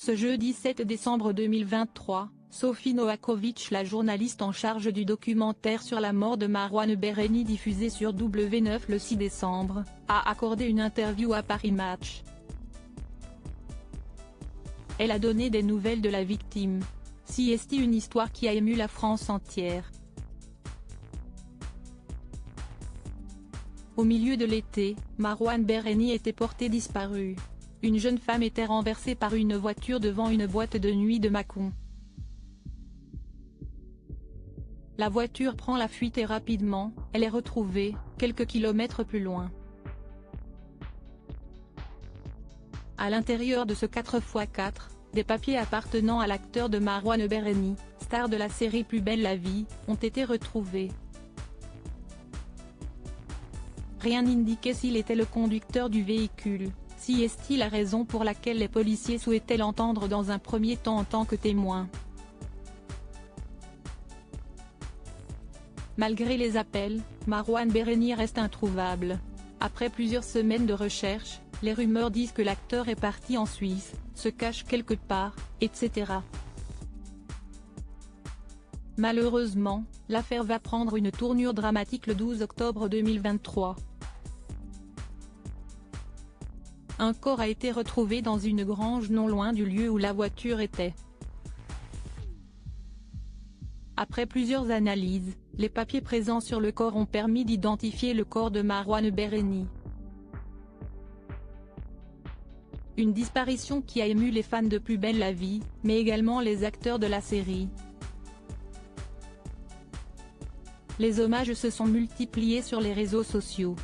Ce jeudi 7 décembre 2023, Sophie Novakovic, la journaliste en charge du documentaire sur la mort de Marouane Bereni diffusé sur W9 le 6 décembre, a accordé une interview à Paris Match. Elle a donné des nouvelles de la victime. C'est une histoire qui a ému la France entière. Au milieu de l'été, Marouane Bereni était portée disparue. Une jeune femme était renversée par une voiture devant une boîte de nuit de Mâcon. La voiture prend la fuite et rapidement, elle est retrouvée, quelques kilomètres plus loin. À l'intérieur de ce 4x4, des papiers appartenant à l'acteur de Marouane Bereni, star de la série Plus belle la vie, ont été retrouvés. Rien n'indiquait s'il était le conducteur du véhicule. C'est la raison pour laquelle les policiers souhaitaient l'entendre dans un premier temps en tant que témoin. Malgré les appels, Marouane Bereni reste introuvable. Après plusieurs semaines de recherche, les rumeurs disent que l'acteur est parti en Suisse, se cache quelque part, etc. Malheureusement, l'affaire va prendre une tournure dramatique le 12 octobre 2023. Un corps a été retrouvé dans une grange non loin du lieu où la voiture était. Après plusieurs analyses, les papiers présents sur le corps ont permis d'identifier le corps de Marouane Bereni. Une disparition qui a ému les fans de Plus belle la vie, mais également les acteurs de la série. Les hommages se sont multipliés sur les réseaux sociaux.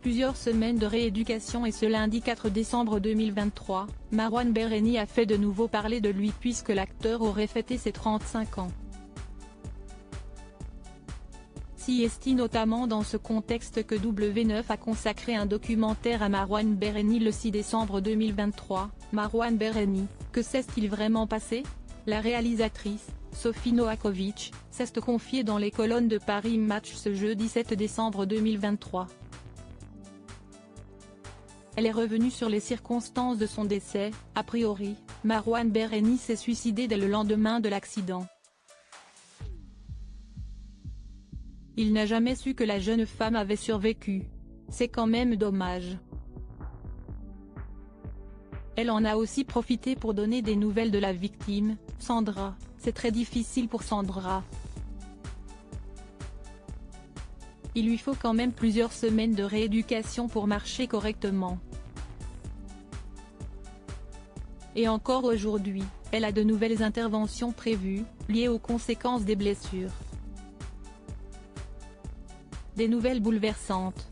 Plusieurs semaines de rééducation et ce lundi 4 décembre 2023, Marouane Bereni a fait de nouveau parler de lui puisque l'acteur aurait fêté ses 35 ans. C'est notamment dans ce contexte que W9 a consacré un documentaire à Marouane Bereni le 6 décembre 2023. Marouane Bereni, que s'est-il vraiment passé? La réalisatrice, Sophie Novakovic, s'est confiée dans les colonnes de Paris Match ce jeudi 7 décembre 2023. Elle est revenue sur les circonstances de son décès. A priori, Marouane Bereni s'est suicidé dès le lendemain de l'accident. Il n'a jamais su que la jeune femme avait survécu. C'est quand même dommage. Elle en a aussi profité pour donner des nouvelles de la victime, Sandra. C'est très difficile pour Sandra. Il lui faut quand même plusieurs semaines de rééducation pour marcher correctement. Et encore aujourd'hui, elle a de nouvelles interventions prévues, liées aux conséquences des blessures. Des nouvelles bouleversantes.